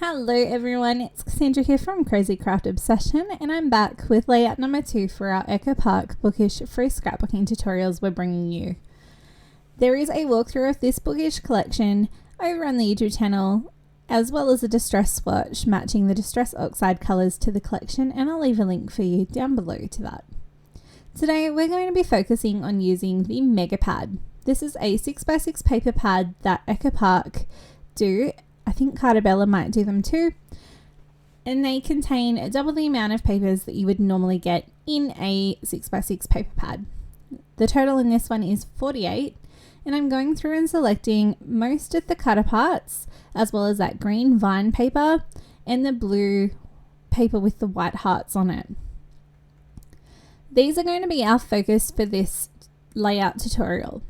Hello everyone, it's Cassandra here from Crazy Craft Obsession, and I'm back with layout number 2 for our Echo Park Bookish free scrapbooking tutorials we're bringing you. There is a walkthrough of this Bookish collection over on the YouTube channel, as well as a distress swatch matching the distress oxide colours to the collection, and I'll leave a link for you down below to that. Today we're going to be focusing on using the Mega Pad. This is a 6x6 paper pad that Echo Park do. I think Cartabella might do them too, and they contain double the amount of papers that you would normally get in a 6x6 paper pad. The total in this one is 48, and I'm going through and selecting most of the cutter parts, as well as that green vine paper and the blue paper with the white hearts on it. These are going to be our focus for this layout tutorial.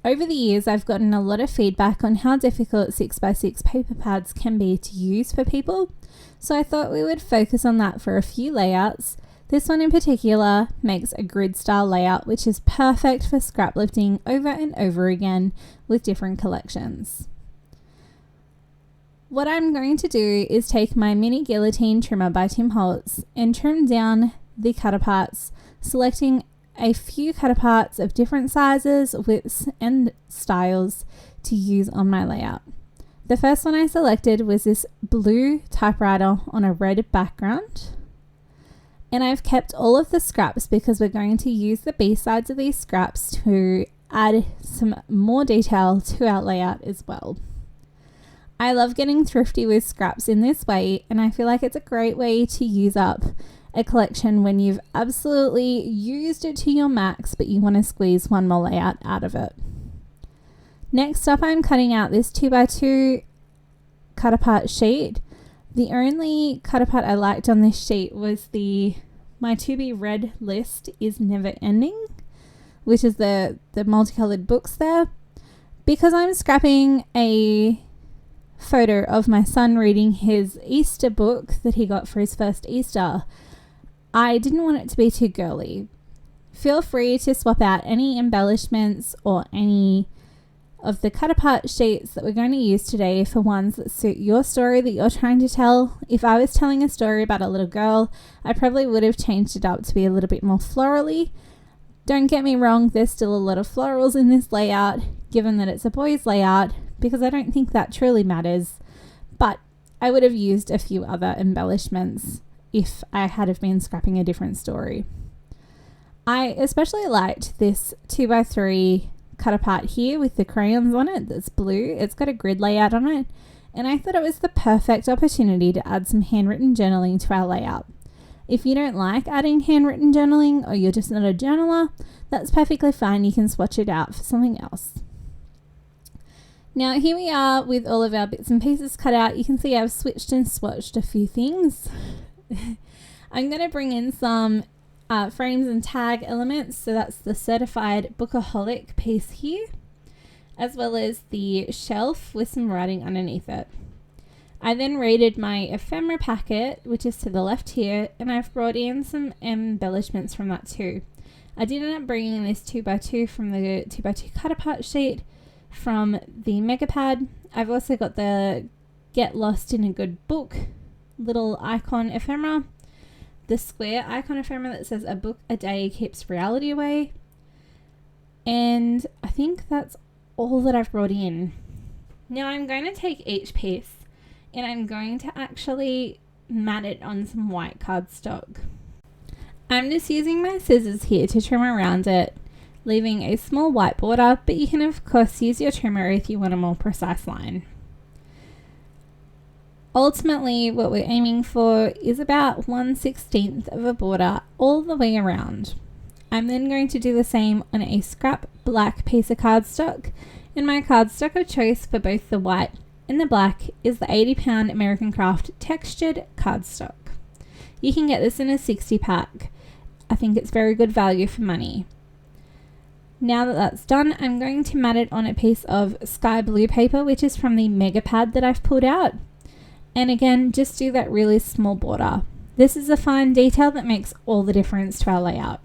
Over the years, I've gotten a lot of feedback on how difficult 6x6 paper pads can be to use for people, so I thought we would focus on that for a few layouts. This one in particular makes a grid style layout, which is perfect for scraplifting over and over again with different collections. What I'm going to do is take my mini guillotine trimmer by Tim Holtz and trim down the cutter parts, selecting a few cutter parts of different sizes, widths and styles to use on my layout. The first one I selected was this blue typewriter on a red background, and I've kept all of the scraps because we're going to use the B-sides of these scraps to add some more detail to our layout as well. I love getting thrifty with scraps in this way, and I feel like it's a great way to use up a collection when you've absolutely used it to your max, but you want to squeeze one more layout out of it. Next up, I'm cutting out this 2x2 cutter part sheet. The only cutter part I liked on this sheet was my to be read list is never ending, which is the multicolored books there. Because I'm scrapping a photo of my son reading his Easter book that he got for his first Easter, I didn't want it to be too girly. Feel free to swap out any embellishments or any of the cutter part sheets that we're going to use today for ones that suit your story that you're trying to tell. If I was telling a story about a little girl, I probably would have changed it up to be a little bit more florally. Don't get me wrong, there's still a lot of florals in this layout, given that it's a boy's layout, because I don't think that truly matters, but I would have used a few other embellishments if I had have been scrapping a different story. I especially liked this 2x3 cutter part here with the crayons on it that's blue. It's got a grid layout on it, and I thought it was the perfect opportunity to add some handwritten journaling to our layout. If you don't like adding handwritten journaling, or you're just not a journaler, that's perfectly fine. You can swatch it out for something else. Now here we are with all of our bits and pieces cut out. You can see I've switched and swatched a few things. I'm going to bring in some frames and tag elements, so that's the certified bookaholic piece here, as well as the shelf with some writing underneath it. I then raided my ephemera packet, which is to the left here, and I've brought in some embellishments from that too. I did end up bringing this 2x2 from the 2x2 cutter part sheet from the Mega Pad. I've also got the Get Lost in a Good Book little icon ephemera, the square icon ephemera that says a book a day keeps reality away, and I think that's all that I've brought in. Now I'm going to take each piece and I'm going to actually mat it on some white cardstock. I'm just using my scissors here to trim around it, leaving a small white border, but you can of course use your trimmer if you want a more precise line. Ultimately, what we're aiming for is about 1/16 of a border all the way around. I'm then going to do the same on a scrap black piece of cardstock, and my cardstock of choice for both the white and the black is the 80-pound American Craft textured cardstock. You can get this in a 60 pack. I think it's very good value for money. Now that that's done, I'm going to mat it on a piece of sky blue paper, which is from the Mega Pad that I've pulled out. And again, just do that really small border. This is a fine detail that makes all the difference to our layout.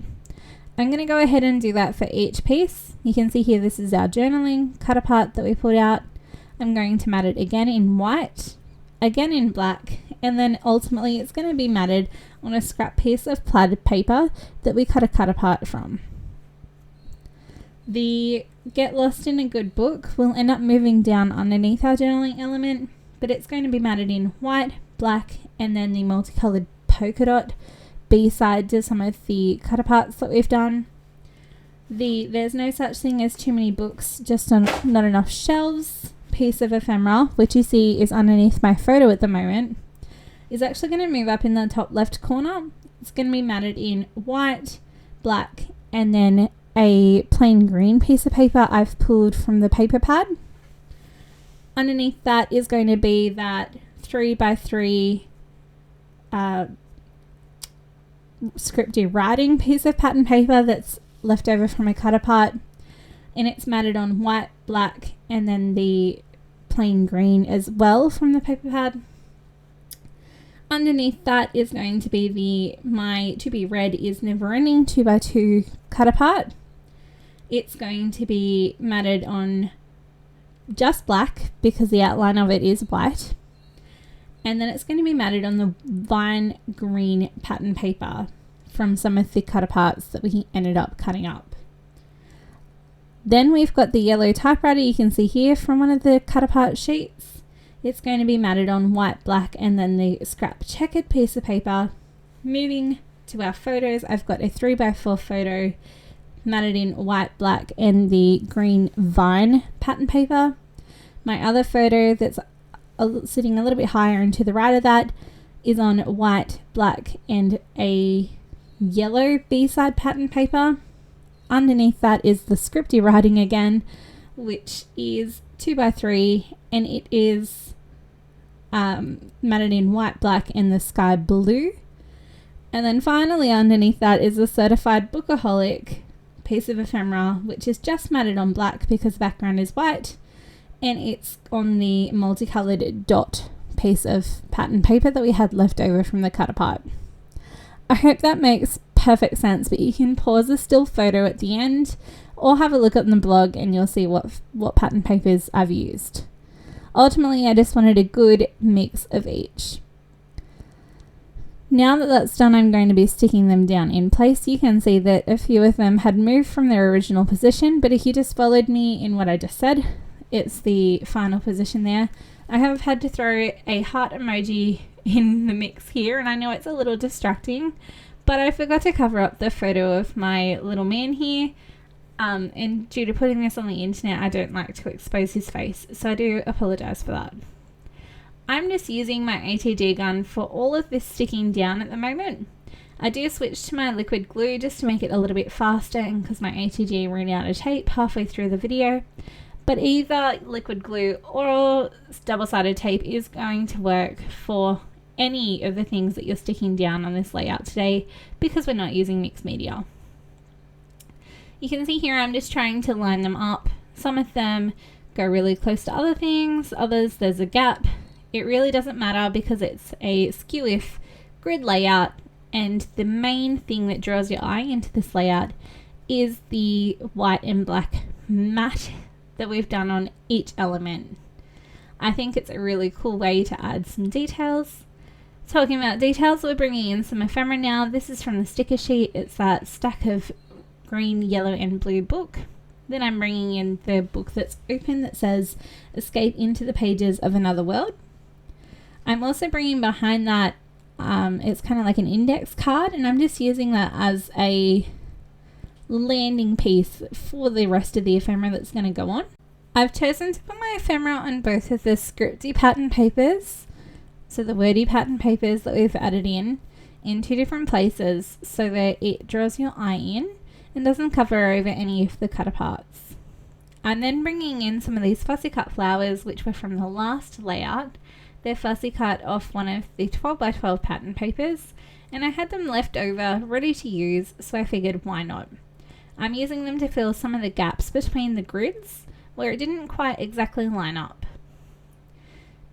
I'm going to go ahead and do that for each piece. You can see here this is our journaling cutter part that we pulled out. I'm going to mat it again in white again in black, and then ultimately it's going to be matted on a scrap piece of plaid paper that we cut apart from. The Get Lost in a Good Book will end up moving down underneath our journaling element, but it's going to be matted in white, black, and then the multicolored polka dot B-side to some of the cut aparts that we've done. There's no such thing as too many books, just not enough shelves piece of ephemera, which you see is underneath my photo at the moment, is actually going to move up in the top left corner. It's going to be matted in white, black, and then a plain green piece of paper I've pulled from the paper pad. Underneath that is going to be that 3x3 scripty writing piece of pattern paper that's left over from a cut apart, and it's matted on white, black, and then the plain green as well from the paper pad. Underneath that is going to be my to be read is never ending 2x2 cut apart. It's going to be matted on just black because the outline of it is white, and then it's going to be matted on the vine green pattern paper from some of the cut aparts that we ended up cutting up. Then we've got the yellow typewriter you can see here from one of the cut apart sheets. It's going to be matted on white, black, and then the scrap checkered piece of paper. Moving to our photos, I've got a 3x4 photo matted in white, black, and the green vine pattern paper. My other photo that's sitting a little bit higher and to the right of that is on white, black, and a yellow B-side pattern paper. Underneath that is the scripty writing again, which is 2x3, and it is matted in white, black, and the sky blue. And then finally underneath that is the certified bookaholic piece of ephemera, which is just matted on black because the background is white, and it's on the multicolored dot piece of pattern paper that we had left over from the cut apart. I hope that makes perfect sense, but you can pause the still photo at the end or have a look at the blog and you'll see what pattern papers I've used. Ultimately, I just wanted a good mix of each. Now that that's done, I'm going to be sticking them down in place. You can see that a few of them had moved from their original position, but if you just followed me in what I just said, it's the final position there. I have had to throw a heart emoji in the mix here, and I know it's a little distracting, but I forgot to cover up the photo of my little man here, and due to putting this on the internet, I don't like to expose his face, so I do apologize for that. I'm just using my ATG gun for all of this sticking down at the moment. I do switch to my liquid glue just to make it a little bit faster, and because my ATG ran out of tape halfway through the video, but either liquid glue or double-sided tape is going to work for any of the things that you're sticking down on this layout today because we're not using mixed media. You can see here I'm just trying to line them up. Some of them go really close to other things, others there's a gap. It really doesn't matter because it's a skew-if grid layout, and the main thing that draws your eye into this layout is the white and black matte that we've done on each element. I think it's a really cool way to add some details. Talking about details, we're bringing in some ephemera now. This is from the sticker sheet. It's that stack of green, yellow, and blue book. Then I'm bringing in the book that's open that says Escape into the Pages of Another World. I'm also bringing behind that, it's kind of like an index card, and I'm just using that as a landing piece for the rest of the ephemera that's going to go on. I've chosen to put my ephemera on both of the scripty pattern papers, so the wordy pattern papers that we've added in two different places so that it draws your eye in and doesn't cover over any of the cut aparts. I'm then bringing in some of these fussy cut flowers, which were from the last layout. They're fussy cut off one of the 12x12 pattern papers, and I had them left over ready to use, so I figured why not. I'm using them to fill some of the gaps between the grids where it didn't quite exactly line up.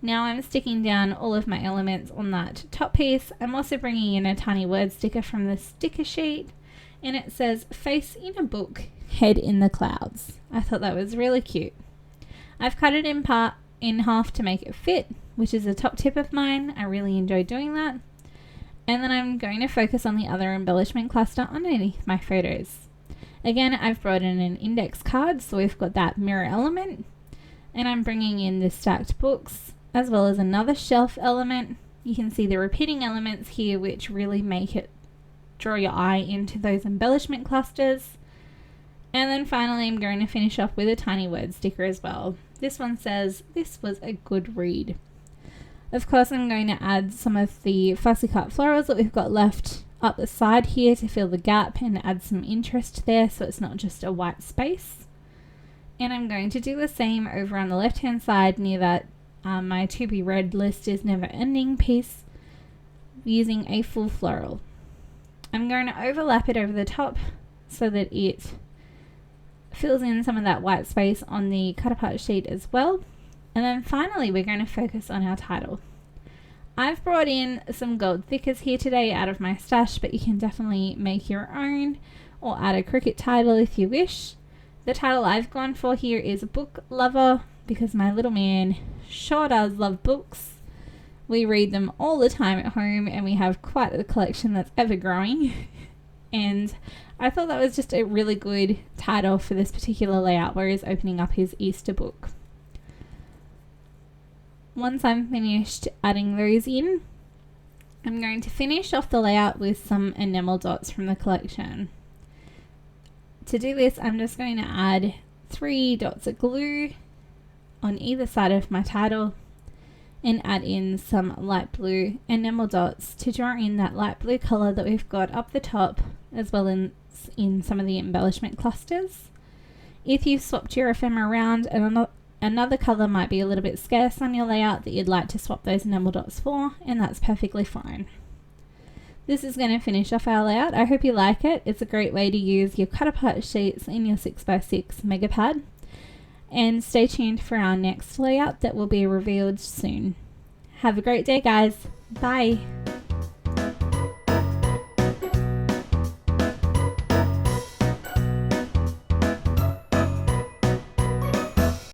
Now I'm sticking down all of my elements on that top piece. I'm also bringing in a tiny word sticker from the sticker sheet, and it says face in a book, head in the clouds. I thought that was really cute. I've cut it in half to make it fit, which is a top tip of mine. I really enjoy doing that. And then I'm going to focus on the other embellishment cluster underneath my photos. Again, I've brought in an index card, so we've got that mirror element. And I'm bringing in the stacked books, as well as another shelf element. You can see the repeating elements here, which really make it draw your eye into those embellishment clusters. And then finally, I'm going to finish off with a tiny word sticker as well. This one says, "This was a good read." Of course, I'm going to add some of the fussy cut florals that we've got left up the side here to fill the gap and add some interest there, so it's not just a white space. And I'm going to do the same over on the left hand side near that my to be read list is never ending piece, using a full floral. I'm going to overlap it over the top so that it fills in some of that white space on the cut apart sheet as well. And then finally, we're going to focus on our title. I've brought in some gold thickers here today out of my stash, but you can definitely make your own or add a cricket title if you wish. The title I've gone for here is Book Lover, because my little man sure does love books. We read them all the time at home, and we have quite a collection that's ever growing. And I thought that was just a really good title for this particular layout where he's opening up his Easter book. Once I'm finished adding those in, I'm going to finish off the layout with some enamel dots from the collection. To do this, I'm just going to add 3 dots of glue on either side of my title and add in some light blue enamel dots to draw in that light blue color that we've got up the top, as well as in some of the embellishment clusters. If you've swapped your ephemera around and another color might be a little bit scarce on your layout that you'd like to swap those enamel dots for, and that's perfectly fine. This is going to finish off our layout. I hope you like it. It's a great way to use your cut apart sheets in your 6x6 mega pad. And stay tuned for our next layout that will be revealed soon. Have a great day, guys. Bye.